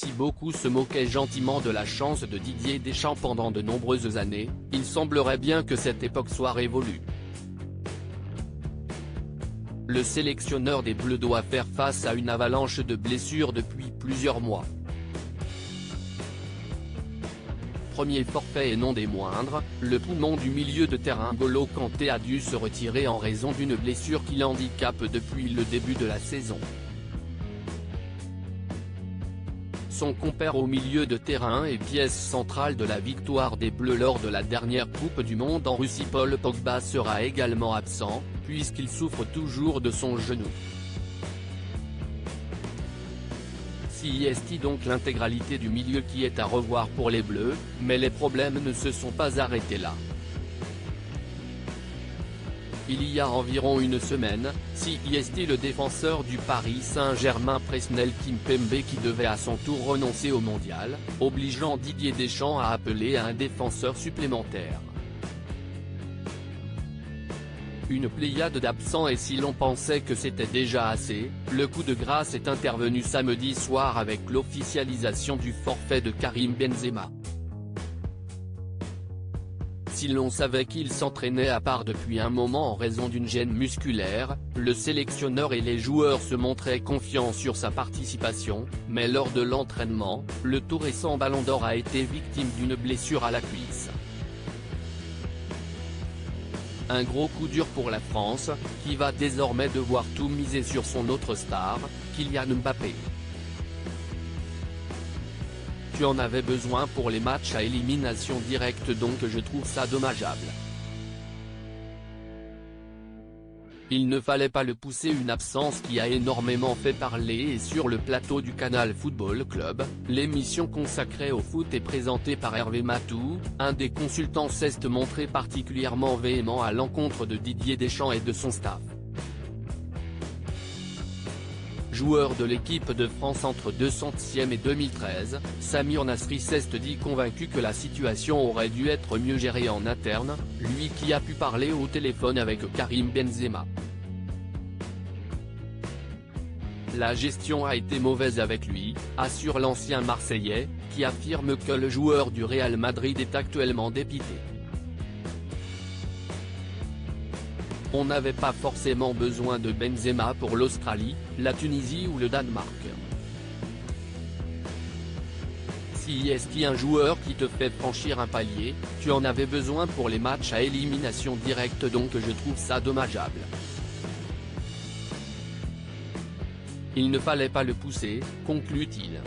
Si beaucoup se moquaient gentiment de la chance de Didier Deschamps pendant de nombreuses années, il semblerait bien que cette époque soit révolue. Le sélectionneur des Bleus doit faire face à une avalanche de blessures depuis plusieurs mois. Premier forfait et non des moindres, le poumon du milieu de terrain N'Golo Kanté a dû se retirer en raison d'une blessure qui l'handicape depuis le début de la saison. Son compère au milieu de terrain et pièce centrale de la victoire des Bleus lors de la dernière Coupe du Monde en Russie, Paul Pogba sera également absent, puisqu'il souffre toujours de son genou. Si est donc l'intégralité du milieu qui est à revoir pour les Bleus, mais les problèmes ne se sont pas arrêtés là. Il y a environ une semaine, CIST le défenseur du Paris Saint-Germain Presnel Kimpembe qui devait à son tour renoncer au mondial, obligeant Didier Deschamps à appeler un défenseur supplémentaire. Une pléiade d'absents et si l'on pensait que c'était déjà assez, le coup de grâce est intervenu samedi soir avec l'officialisation du forfait de Karim Benzema. Si l'on savait qu'il s'entraînait à part depuis un moment en raison d'une gêne musculaire, le sélectionneur et les joueurs se montraient confiants sur sa participation, mais lors de l'entraînement, le tout récent Ballon d'Or a été victime d'une blessure à la cuisse. Un gros coup dur pour la France, qui va désormais devoir tout miser sur son autre star, Kylian Mbappé. Tu en avais besoin pour les matchs à élimination directe, donc je trouve ça dommageable. Il ne fallait pas le pousser, une absence qui a énormément fait parler. Et sur le plateau du Canal Football Club, l'émission consacrée au foot est présentée par Hervé Matou, un des consultants s'est montré particulièrement véhément à l'encontre de Didier Deschamps et de son staff. Joueur de l'équipe de France entre 200e et 2013, Samir Nasri s'est dit convaincu que la situation aurait dû être mieux gérée en interne, lui qui a pu parler au téléphone avec Karim Benzema. La gestion a été mauvaise avec lui, assure l'ancien Marseillais, qui affirme que le joueur du Real Madrid est actuellement dépité. On n'avait pas forcément besoin de Benzema pour l'Australie, la Tunisie ou le Danemark. Si est un joueur qui te fait franchir un palier, tu en avais besoin pour les matchs à élimination directe, donc je trouve ça dommageable. Il ne fallait pas le pousser, conclut-il.